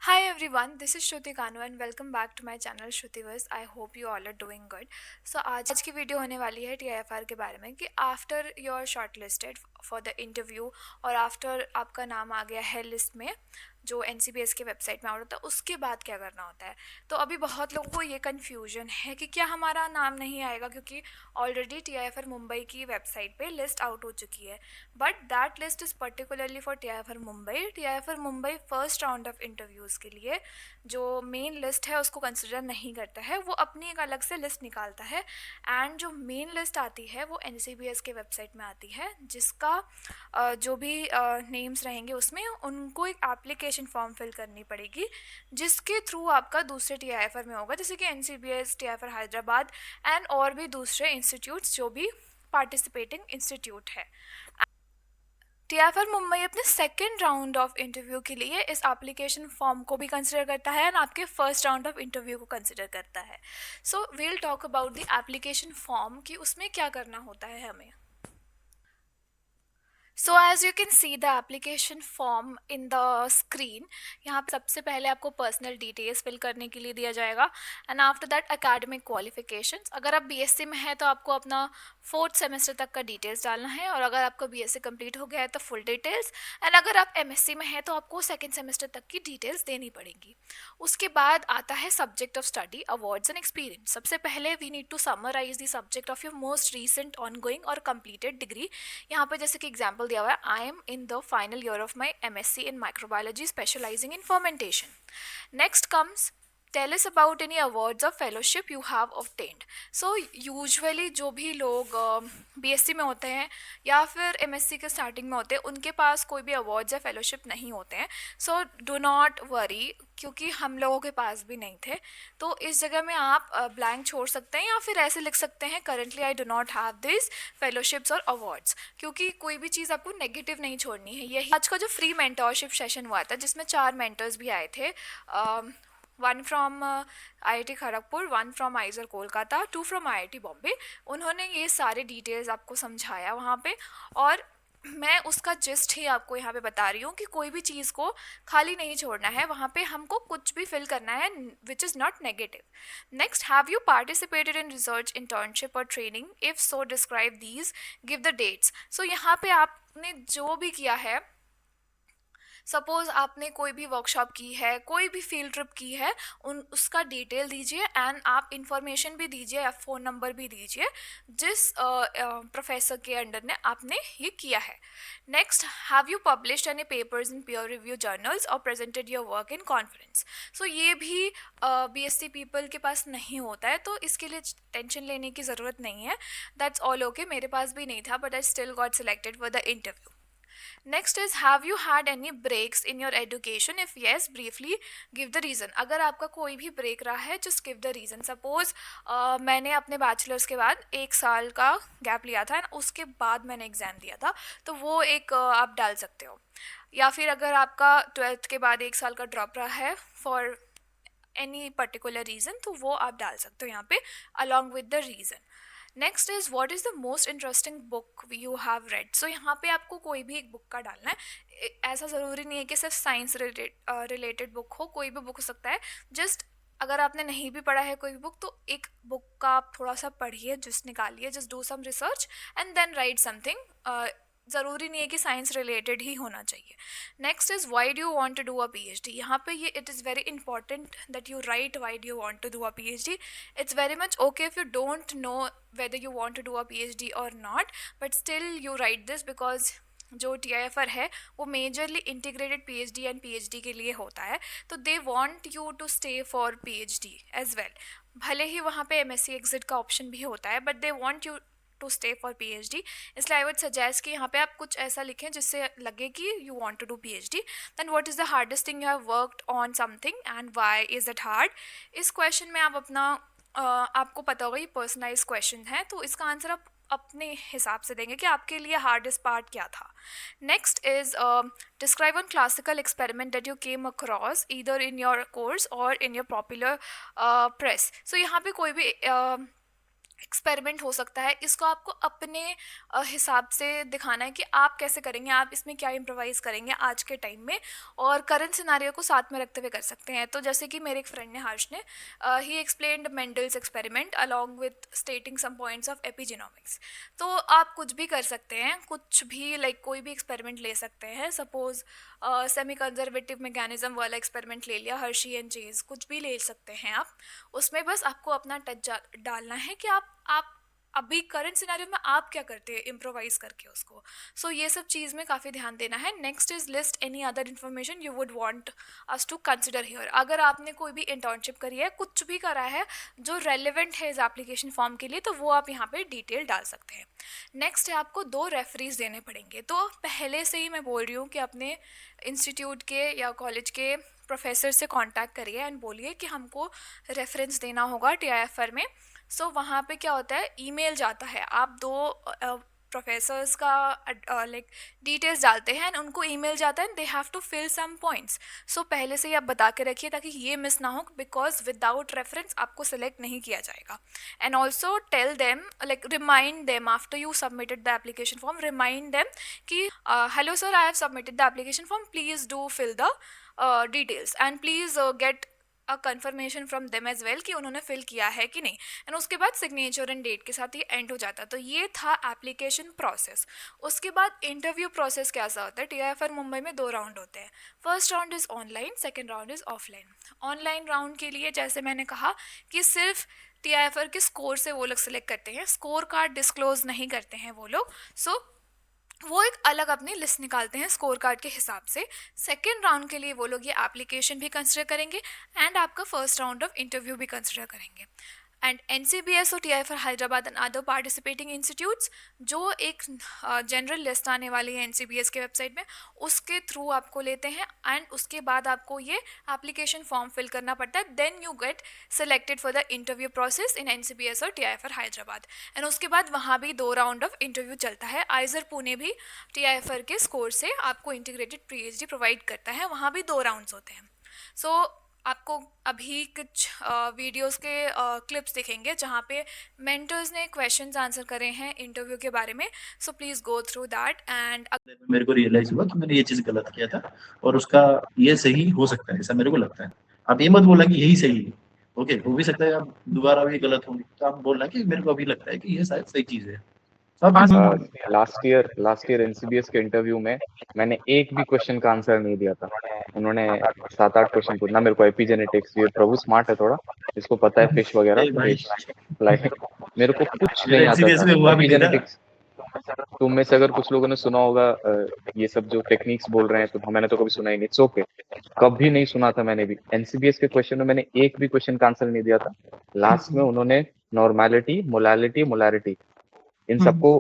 Hi everyone, this is Shruti Kanu and welcome back to my channel Shrutiverse. I hope you all are doing good. So आज की video होने वाली है TIFR के बारे में कि after you are shortlisted for the interview और आफ्टर आपका नाम आ गया है लिस्ट में जो NCBS के वेबसाइट में आउट होता है उसके बाद क्या करना होता है। तो अभी बहुत लोगों को ये कन्फ्यूजन है कि क्या हमारा नाम नहीं आएगा क्योंकि ऑलरेडी TIFR मुंबई की वेबसाइट पे लिस्ट आउट हो चुकी है, but that list is particularly for TIFR Mumbai. TIFR Mumbai first round of interviews के लिए जो मेन लिस्ट है उसको कंसिडर नहीं करता है, वो अपनी एक अलग से लिस्ट निकालता है। एंड जो मेन लिस्ट आती है वो NCBS के वेबसाइट में आती है, जिसका जो भी नेम्स रहेंगे उसमें उनको एक एप्लीकेशन फॉर्म फिल करनी पड़ेगी जिसके थ्रू आपका दूसरे TIFR में होगा, जैसे कि NCBS, TIFR हैदराबाद एंड और भी दूसरे इंस्टीट्यूट्स जो भी पार्टिसिपेटिंग इंस्टीट्यूट है। TIFR मुंबई अपने सेकेंड राउंड ऑफ इंटरव्यू के लिए इस एप्लीकेशन फॉर्म को भी कंसिडर करता है एंड आपके फर्स्ट राउंड ऑफ इंटरव्यू को कंसिडर करता है। So we'll talk about the application form कि उसमें क्या करना होता है हमें। So as you can see the application form in the screen, यहाँ पे सबसे पहले आपको पर्सनल डिटेल्स फिल करने के लिए दिया जाएगा and after that academic qualifications. अगर आप BSc में है तो आपको अपना फोर्थ सेमेस्टर तक का डिटेल्स डालना है, और अगर आपका BSc कंप्लीट हो गया है तो फुल डिटेल्स, एंड अगर आप MSc में है तो आपको सेकेंड सेमेस्टर तक की डिटेल्स देनी पड़ेंगी। उसके बाद आता है subject of study, awards and experience. सबसे पहले we need to summarise the subject of your most recent ongoing और कंप्लीटेड डिग्री। यहाँ पे जैसे कि एग्जाम्पल दिया हुआ है, I am in the final year of my MSc in microbiology specialising in fermentation. Next comes tell us about any awards of fellowship you have obtained. So usually जो भी लोग BSc में होते हैं या फिर MSc के स्टार्टिंग में होते हैं उनके पास कोई भी अवार्ड्स या फेलोशिप नहीं होते हैं। सो डू नॉट वरी, क्योंकि हम लोगों के पास भी नहीं थे। तो इस जगह में आप ब्लैंक छोड़ सकते हैं या फिर ऐसे लिख सकते हैं, currently I do not have this fellowships और अवार्ड्स, क्योंकि कोई भी चीज़ आपको नेगेटिव नहीं छोड़नी है। यही आज का जो फ्री मेंटोरशिप सेशन हुआ था जिसमें 4 मेंटर्स भी आए थे, one from IIT Kharagpur, one from आइजर Kolkata, 2 from IIT Bombay. उन्होंने ये सारे डिटेल्स आपको समझाया वहाँ पे, और मैं उसका जस्ट ही आपको यहाँ पे बता रही हूँ कि कोई भी चीज़ को खाली नहीं छोड़ना है, वहाँ पे हमको कुछ भी फिल करना है which is not negative. Next, have you participated in research, internship और training? If so describe these, give the dates. So यहाँ पे आपने जो भी किया है, सपोज़ आपने कोई भी वर्कशॉप की है, कोई भी फील्ड ट्रिप की है, उसका डिटेल दीजिए एंड आप इंफॉर्मेशन भी दीजिए या फ़ोन नंबर भी दीजिए जिस प्रोफेसर के अंडर ने आपने ये किया है। Next, have you published any papers in peer review journals और presented your work in conference? So ये भी BSc पीपल के पास नहीं होता है, तो इसके लिए टेंशन लेने की ज़रूरत नहीं है। दैट्स ऑल ओके, मेरे पास भी नहीं था but I still got selected for the interview. Next is, have you had any breaks in your education? If yes, briefly give the reason. अगर आपका कोई भी ब्रेक रहा है just give the reason. Suppose मैंने अपने बैचलर्स के बाद 1 साल का गैप लिया था, उसके बाद मैंने एग्ज़ाम दिया था, तो वो एक आप डाल सकते हो। या फिर अगर आपका 12th के बाद 1 साल का ड्रॉप रहा है फॉर एनी पर्टिकुलर रीज़न, तो वो आप डाल सकते हो यहाँ पे along with the reason. Next is, what is the most interesting book you have read? So यहाँ पे आपको कोई भी एक बुक का डालना है। ऐसा ज़रूरी नहीं है कि सिर्फ साइंस रिलेटेड बुक हो, कोई भी बुक हो सकता है। जस्ट अगर आपने नहीं भी पढ़ा है कोई भी बुक, तो एक बुक का आप थोड़ा सा पढ़िए, जस्ट निकालिए, just do some research and then write something. ज़रूरी नहीं है कि साइंस रिलेटेड ही होना चाहिए। Next is, why do you want to do a PhD? यहाँ पे ये it is very important that you write why do you want to do a PhD. It's very much okay if you don't know whether you want to do a PhD or not, but still you write this because जो TIFR है वो majorly integrated PhD and PhD के लिए होता है, तो they want you to stay for PhD as well. भले ही वहाँ पे MSc एग्जिट का ऑप्शन भी होता है, but they want you to stay for PhD। इसलिए आई वुड सजेस्ट कि यहाँ पे आप कुछ ऐसा लिखें जिससे लगे कि you want to do PhD। Then what is the hardest thing you have worked on something and why is it hard? इस क्वेश्चन में आप अपना आपको पता होगा ये पर्सनलाइज क्वेश्चन है, तो इसका आंसर आप अपने हिसाब से देंगे कि आपके लिए हार्डेस्ट पार्ट क्या था। Next is, describe one classical experiment that you came across either in your course और इन योर पॉपुलर प्रेस। सो यहाँ पे कोई भी एक्सपेरिमेंट हो सकता है, इसको आपको अपने हिसाब से दिखाना है कि आप कैसे करेंगे, आप इसमें क्या इम्प्रोवाइज़ करेंगे आज के टाइम में, और करंट सिनारियो को साथ में रखते हुए कर सकते हैं। तो जैसे कि मेरे एक फ्रेंड ने, हर्ष ने, he explained Mendel's experiment along with stating some points of epigenomics. तो आप कुछ भी कर सकते हैं, कुछ भी लाइक कोई भी एक्सपेरिमेंट ले सकते हैं। सपोज सेमी कंजर्वेटिव मैकेनिज्म वाला एक्सपेरिमेंट ले लिया, हर्शी एंड चेज, कुछ भी ले सकते हैं आप। उसमें बस आपको अपना टच डालना है कि आप अभी करंट सिनेरियो में आप क्या करते हैं इम्प्रोवाइज करके उसको। सो ये सब चीज़ में काफ़ी ध्यान देना है। Next is list any other information you would want us to consider here. अगर आपने कोई भी इंटर्नशिप करी है, कुछ भी करा है जो रेलिवेंट है इस एप्लीकेशन फॉर्म के लिए, तो वो आप यहाँ पे डिटेल डाल सकते हैं। नेक्स्ट है आपको 2 रेफरीज देने पड़ेंगे। तो पहले से ही मैं बोल रही हूँ कि अपने इंस्टीट्यूट के या कॉलेज के प्रोफेसर से कांटेक्ट करिए एंड बोलिए कि हमको रेफरेंस देना होगा टीआईएफआर में। सो वहाँ पे क्या होता है, ईमेल जाता है, आप 2 प्रोफेसर्स का लाइक डिटेल्स डालते हैं एंड उनको ईमेल जाता है, they have to fill some points. So पहले से ही आप बता के रखिए ताकि ये मिस ना हो, बिकॉज विदाउट रेफरेंस आपको सेलेक्ट नहीं किया जाएगा। And also tell them, like remind them after you submitted the application form, remind them कि hello sir, I have submitted the application form, please do fill the details and please get a confirmation from them as well कि उन्होंने fill किया है कि नहीं। And उसके बाद signature and date के साथ ये एंड हो जाता है। तो ये था एप्लीकेशन प्रोसेस। उसके बाद इंटरव्यू प्रोसेस कैसा होता है, टीआईएफआर मुंबई में 2 राउंड होते हैं। First round is online, second round is offline. Online round के लिए जैसे मैंने कहा कि सिर्फ टीआईएफआर के स्कोर से वो लोग सिलेक्ट करते हैं, स्कोर कार्ड डिस्क्लोज नहीं करते हैं वो लोग। सो वो एक अलग अपनी लिस्ट निकालते हैं स्कोर कार्ड के हिसाब से। सेकेंड राउंड के लिए वो लोग ये एप्लीकेशन भी कंसिडर करेंगे एंड आपका फर्स्ट राउंड ऑफ इंटरव्यू भी कंसिडर करेंगे। एंड एनसीबीएस और TIFR Hyderabad and other participating institutes, जो एक जनरल लिस्ट आने वाली है एनसीबीएस के वेबसाइट में, उसके थ्रू आपको लेते हैं एंड उसके बाद आपको ये एप्लीकेशन फॉर्म फिल करना पड़ता है। Then you get selected for the interview process in NCBS और टीआईएफआर हैदराबाद। एंड उसके बाद वहाँ भी 2 राउंड ऑफ इंटरव्यू चलता है। आइजर पुणे भी टीआईएफआर के स्कोर से आपको इंटीग्रेटेड पीएचडी प्रोवाइड करता है, वहाँ भी 2 राउंड्स होते हैं। सो आपको अभी कुछ वीडियोस के क्लिप्स दिखेंगे जहाँ पे मेंटर्स ने क्वेश्चंस आंसर करे हैं इंटरव्यू के बारे में। So please go through that. And मेरे को रियलाइज हुआ कि मैंने ये चीज गलत किया था और उसका ये सही हो सकता है, ऐसा मेरे को लगता है। आप ये मत बोलना कि यही सही है, ओके, हो भी सकता है आप दोबारा भी गलत होंगे, तो आप बोलना कि मेरे को अभी लगता है कि ये शायद सही चीज है। लास्ट ईयर एनसीबीएस के इंटरव्यू में मैंने एक भी क्वेश्चन का आंसर नहीं दिया था। उन्होंने 7-8 क्वेश्चन पूछना, मेरे को एपिजेनेटिक्स, ये प्रभु स्मार्ट है थोड़ा, इसको पता है फिश वगैरह, फिश लाइक मेरे को कुछ नहीं आता था एपिजेनेटिक्स। तुम में से अगर कुछ लोगों ने सुना होगा ये सब जो टेक्निक्स बोल रहे हैं, तो मैंने तो कभी सुना ही नहीं। इट्स ओके, कभी नहीं सुना था मैंने भी। एनसीबीएस के क्वेश्चन में मैंने एक भी क्वेश्चन का आंसर नहीं दिया था। लास्ट में उन्होंने नॉर्मेलिटी, मोलालिटी, मोलारिटी, इन सबको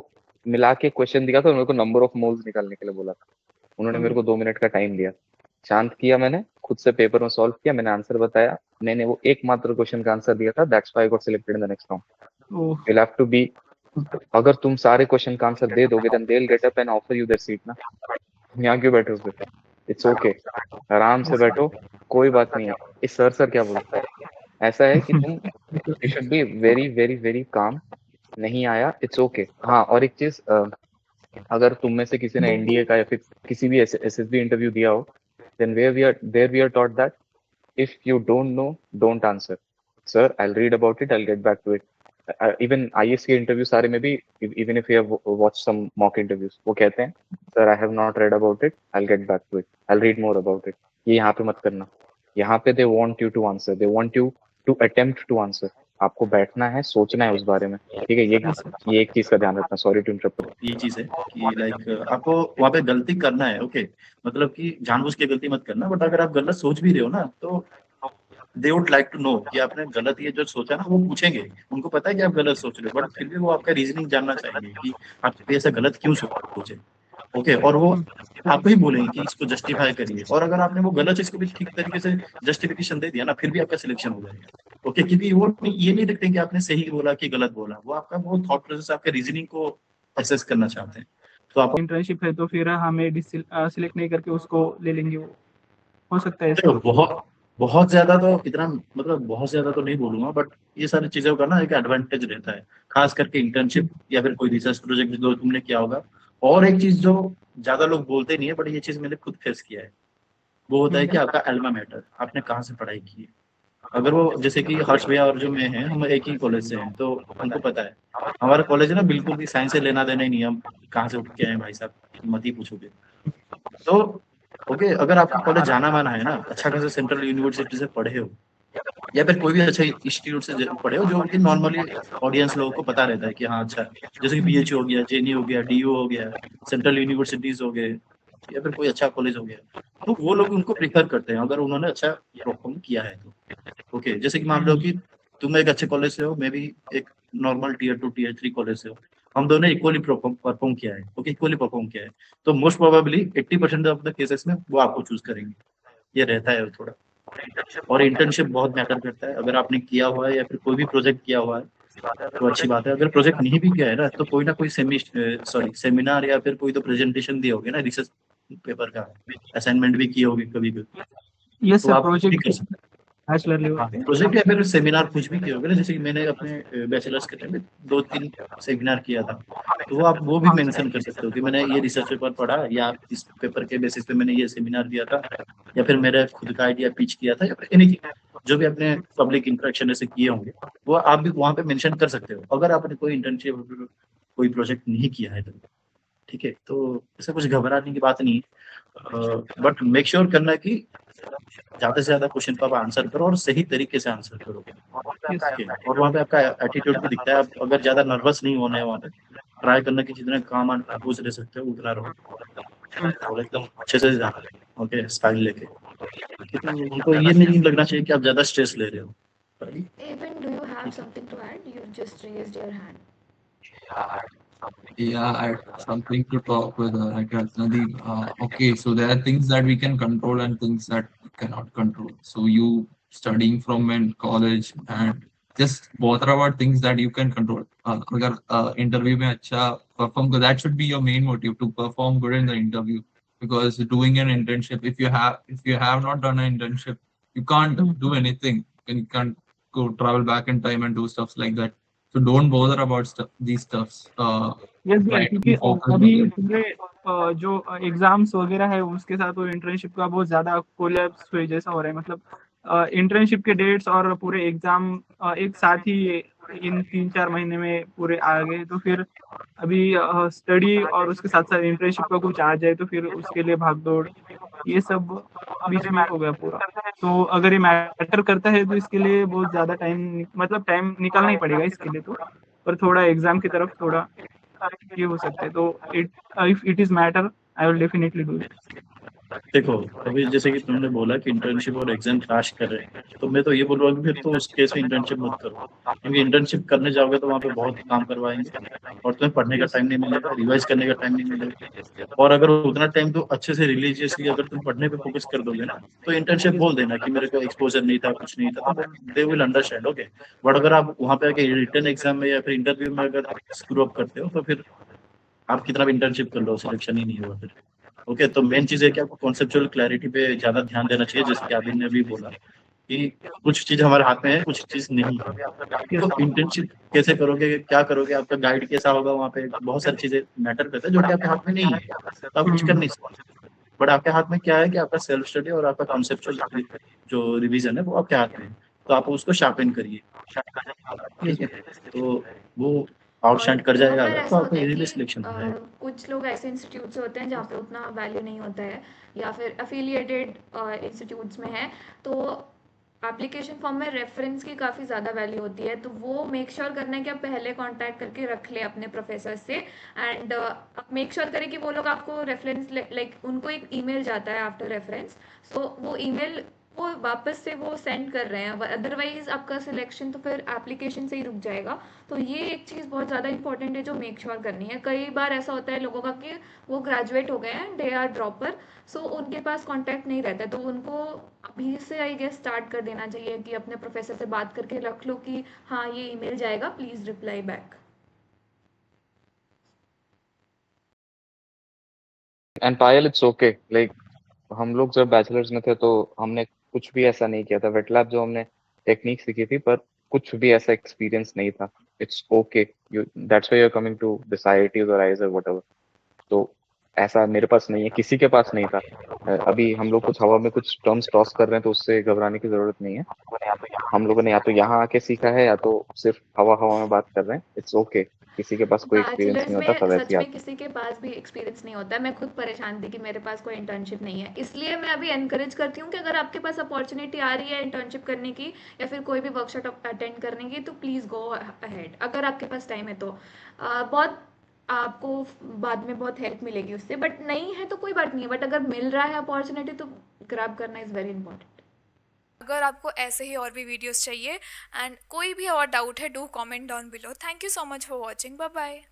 मिला के क्वेश्चन दिया था। मेरे को नंबर ऑफ मोल्स निकालने के लिए बोला था। उन्होंने मेरे को 2 मिनट का टाइम दिया, शांत किया, मैंने खुद से पेपर में सॉल्व किया, मैंने आंसर बताया। मैंने वो एकमात्र क्वेश्चन का आंसर दिया था, that's why I got selected in the next round. You have to be, अगर तुम सारे क्वेश्चन का आंसर दे दोगे then they will get up and offer you their seat ना। यहाँ क्यों बैठे हो? इट्स ओके, आराम से बैठो, कोई बात नहीं है। इस सर क्या बोलता है, ऐसा है कि तुम you should be very very very calm. नहीं आया, इट्स ओके। हाँ, और एक चीज, अगर तुम में से किसी ने एनडीए का या फिर किसी भी एसएसबी इंटरव्यू दिया हो, then there we are taught that if you don't know don't answer, sir I will read about it, I will get back to it. Even IAS के इंटरव्यू सारे में भी, even if you have watched some mock interviews, वो कहते हैं sir I have not read about it, I will get back to it, I will read more about it. ये यहाँ पे मत करना। यहाँ पे they want you to answer, they want you to attempt to answer. आपको बैठना है, सोचना है उस बारे में, ठीक है? ये एक चीज का ध्यान रखना। Sorry to interrupt. ये चीज है कि लाइक आपको वहाँ पे गलती करना है, ओके, मतलब कि जानबूझ के गलती मत करना, बट अगर आप गलत सोच भी रहे हो ना, तो they would like to know कि आपने गलत ये जो सोचा ना, वो पूछेंगे। उनको पता है कि आप गलत सोच रहे हो, बट फिर भी वो आपका रीजनिंग जानना चाहेंगे कि आप ऐसा गलत क्यों सोचे, ओके, और वो आपको ही बोलेंगे कि इसको जस्टिफाई करिए। और अगर आपने वो गलत चीज को भी ठीक तरीके से जस्टिफिकेशन दे दिया ना, फिर भी आपका सिलेक्शन हो जाएगा, ओके, क्योंकि वो ये नहीं देखते कि आपने सही बोला कि गलत बोला, वो आपका वो थॉट प्रोसेस, आपके रीजनिंग को असेस करना चाहते हैं। तो आप इंटर्नशिप है तो फिर हमें सिलेक्ट नहीं करके उसको ले लेंगे, वो हो सकता है देखो, बहुत ज्यादा तो इतना, मतलब बहुत ज्यादा तो नहीं बोलूंगा, बट ये सारी चीजों का ना एक एडवांटेज रहता है, खास करके इंटर्नशिप या फिर कोई रिसर्च प्रोजेक्ट जो तुमने किया होगा। और एक चीज जो ज्यादा लोग बोलते नहीं है, बट ये चीज मैंने खुद फेस किया है, वो होता है कि आपका एल्मा मैटर, आपने कहाँ से पढ़ाई की है। अगर वो जैसे कि हर्ष भैया और जो मैं हैं, हम एक ही कॉलेज से हैं, तो हमको पता है हमारा कॉलेज है ना, बिल्कुल भी साइंस से लेना देना ही नहीं है, हम कहाँ से उठ के आए हैं भाई साहब, मत ही पूछोगे। तो ओके, अगर आपका कॉलेज जाना माना है ना, अच्छा खासा सेंट्रल यूनिवर्सिटी से पढ़े हो, या फिर कोई भी अच्छा इंस्टीट्यूट से पढ़े हो, जो कि नॉर्मली ऑडियंस लोगों को पता रहता है कि हाँ अच्छा, जैसे कि बीएचयू हो गया, जेएनयू हो गया, डीयू हो गया, सेंट्रल यूनिवर्सिटीज हो गए, या फिर कोई अच्छा कॉलेज हो गया, तो वो लोग उनको प्रीफर करते हैं अगर उन्होंने अच्छा परफॉर्म किया है तो। ओके, जैसे कि मान लो कि तुम एक अच्छे कॉलेज से हो, मैं भी एक नॉर्मल टीयर 2 टीयर 3 कॉलेज से हो, हम दोनों इक्वली परफॉर्म किया है, ओके, इक्वली परफॉर्म किया है, तो most probably 80% of the cases में वो आपको चूज करेंगे, ये रहता है थोड़ा। और इंटर्नशिप बहुत मैटर करता है, अगर आपने किया हुआ है या फिर कोई भी प्रोजेक्ट किया हुआ है तो अच्छी बात है, अगर प्रोजेक्ट नहीं भी किया है ना, तो कोई ना कोई सेमिनार या फिर कोई तो प्रेजेंटेशन दिए होगे ना, रिसर्च पेपर का असाइनमेंट भी किए होगे कभी कभी, यस तो सर, आप भी कर प्रोजेक्ट सकते बैचलर लेवल हैं। हाँ, पे। प्रोजेक्ट या फिर सेमिनार कुछ भी किए होगे ना, जैसे कि मैंने अपने बैचलर्स के टाइम में 2-3 सेमिनार किया था, तो वो आप वो भी हाँ मेंशन कर सकते हो कि मैंने ये रिसर्च पेपर पढ़ा, या इस पेपर के बेसिस पे मैंने ये सेमिनार दिया था, या फिर मेरा खुद का आइडिया पिच किया था, या फिर एनीथिंग जो भी आपने पब्लिक इंटरेक्शन ऐसे किए होंगे, वो आप भी वहाँ पे मेंशन कर सकते हो, अगर आपने कोई इंटर्नशिप कोई प्रोजेक्ट नहीं किया है तो। ठीक है, तो ऐसा कुछ घबराने की बात नहीं है, बट मेक श्योर करना कि ज्यादा से ज्यादा क्वेश्चन को आप आंसर करो और सही तरीके से आंसर करो। यस। ठीक है, और वहाँ पे आपका एटीट्यूड भी दिखता है, आप अगर ज्यादा नर्वस नहीं होना है वहाँ पे, ट्राई करना कि जितने काम आप कंपोज रह सकते हो उतना रहो, और एकदम अच्छे से जाना, ओके, स्टाइल लेके। ठीक है, तो उनको ये नहीं लगना चाहिए कि आप ज्यादा स्ट्रेस ले रहे हो। Even, do you have something to add? You just raised your hand. Yeah, I have something to talk with like Ratnadeep. Okay, so there are things that we can control and things that we cannot control. So you studying from in college and just bother about things that you can control. अगर interview में अच्छा perform कर, that should be your main motive to perform good in the interview. Because doing an internship, if you have not done an internship, you can't do anything and you can't go travel back in time and do stuff like that. So don't bother about these stuffs. Yes भैया, Try to क्योंकि be focused अभी on them. पूरे जो exams वगैरह है उसके साथ वो इंटर्नशिप का बहुत ज्यादा कोलैप्स हुए जैसा हो रहा है। मतलब इंटर्नशिप के डेट्स और पूरे एग्जाम एक साथ ही इन 3-4 महीने में पूरे आ गए, तो फिर अभी स्टडी और उसके साथ साथ इंटर्नशिप का कुछ आ जाए तो फिर उसके लिए भाग दौड़, ये सब बीच में हो गया पूरा। तो अगर ये मैटर करता है तो इसके लिए बहुत ज्यादा मतलब टाइम निकालना ही पड़ेगा इसके लिए तो। पर थोड़ा एग्जाम की तरफ थोड़ा ये हो सकता है, तो if it is matter, I will definitely do it. देखो, अभी जैसे कि तुमने बोला कि इंटर्नशिप और एग्जाम क्लैश कर रहे हैं, तो मैं तो ये बोलूँगा कि फिर तो उस केस में इंटर्नशिप मत करो, क्योंकि इंटर्नशिप करने जाओगे तो वहाँ पे बहुत काम करवाएंगे और तुम्हें पढ़ने का यस। टाइम नहीं मिलेगा, रिवाइज करने का टाइम नहीं मिलेगा। और अगर उतना टाइम तो अच्छे से रिलीजियसली अगर तुम पढ़ने पे फोकस कर दोगे ना, तो इंटर्नशिप बोल देना कि मेरे को एक्सपोजर नहीं था, कुछ नहीं था, तो they will understand, okay. But अगर आप वहाँ पे आके रिटर्न एग्जाम में या फिर इंटरव्यू में अगर स्क्रू अप करते हो, तो फिर आप कितना भी इंटर्नशिप कर लो, सिलेक्शन ही नहीं हुआ फिर। ओके, तो मेन चीज़ है कि आपको कॉन्सेप्चुअल क्लैरिटी पे ज़्यादा ध्यान देना चाहिए, जैसे कि आबिद ने भी बोला कि कुछ चीज़ हमारे हाथ में है, कुछ चीज़ नहीं है। यस। तो इंटर्नशिप कैसे करोगे, क्या करोगे, आपका गाइड कैसा होगा, वहाँ पे बहुत सारी चीज़ें मैटर करता है जो कि आपके हाथ में नहीं है, तो आप कुछ कर नहीं सकते। बट आपके हाथ में क्या है कि आपका सेल्फ स्टडी और आपका कॉन्सेप्चुअल जो रिवीजन है वो आपके हाथ में है, तो आप उसको शार्पन करिए। ठीक है, तो वो आउटशाइन कर बहुत जाएगा बार अगर, तो ऐसा आपका होता है इजीली कि सिलेक्शन हो जाएगा। कुछ लोग ऐसे इंस्टीट्यूट से होते हैं जहाँ पे उतना वैल्यू नहीं होता है, या फिर अफिलिएटेड इंस्टीट्यूट्स में है, तो एप्लीकेशन फॉर्म में रेफरेंस की काफ़ी ज़्यादा वैल्यू होती है। तो वो मेक श्योर करना है कि आप पहले कांटेक्ट करके रख ले अपने प्रोफेसर से, एंड आप मेक श्योर करें कि वो लोग आपको रेफरेंस लाइक उनको एक ईमेल जाता है आफ्टर रेफरेंस, सो वो ईमेल वो वापस से वो सेंड कर रहे हैं, अदरवाइज आपका सिलेक्शन तो फिर एप्लीकेशन से ही रुक जाएगा। तो ये एक चीज़ बहुत ज़्यादा इंपॉर्टेंट है जो मेक श्योर करनी है। कई बार ऐसा होता है लोगों का कि वो ग्रेजुएट हो गए हैं, दे आर ड्रॉपर, सो उनके पास कांटेक्ट नहीं रहता है, तो उनको अभी से आई गेस स्टार्ट कर देना चाहिए कि अपने प्रोफेसर से बात करके रख लो कि हाँ ये ईमेल जाएगा, please reply back. And Payal, it's okay, like हम लोग जब बैचलर्स में थे तो हमने कुछ भी ऐसा नहीं किया था। वेट लैब जो हमने टेक्निक सीखी थी, पर कुछ भी ऐसा एक्सपीरियंस नहीं था। It's okay, you that's why you are coming to this IITs और आईआईएस और व्हाटएवर। तो ऐसा मेरे पास नहीं है, किसी के पास नहीं था। अभी हम लोग कुछ हवा में कुछ टर्म्स टॉस कर रहे हैं तो उससे घबराने की जरूरत नहीं है। हम लोगों ने या तो यहाँ आके सीखा है या तो सिर्फ हवा हवा में बात कर रहे हैं। इट्स ओके, किसी के पास कोई एक्सपीरियंस बैचलर्स नहीं होता, में सब ऐसे सच ही में आते किसी के पास भी एक्सपीरियंस नहीं होता है। मैं खुद परेशान थी कि मेरे पास कोई इंटर्नशिप नहीं है, इसलिए मैं अभी एनकरेज करती हूँ कि अगर आपके पास अपॉर्चुनिटी आ रही है इंटर्नशिप करने की या फिर कोई भी वर्कशॉप अटेंड करने की, तो प्लीज़ गो अहेड अगर आपके पास टाइम है तो। बहुत आपको बाद में बहुत हेल्प मिलेगी उससे, बट नहीं है तो कोई बात नहीं है, बट अगर मिल रहा है अपॉर्चुनिटी तो ग्रैब करना इज़ वेरी इंपॉर्टेंट। अगर आपको ऐसे ही और भी वीडियोस चाहिए एंड कोई भी और डाउट है, do comment down below. Thank you so much for watching. Bye bye.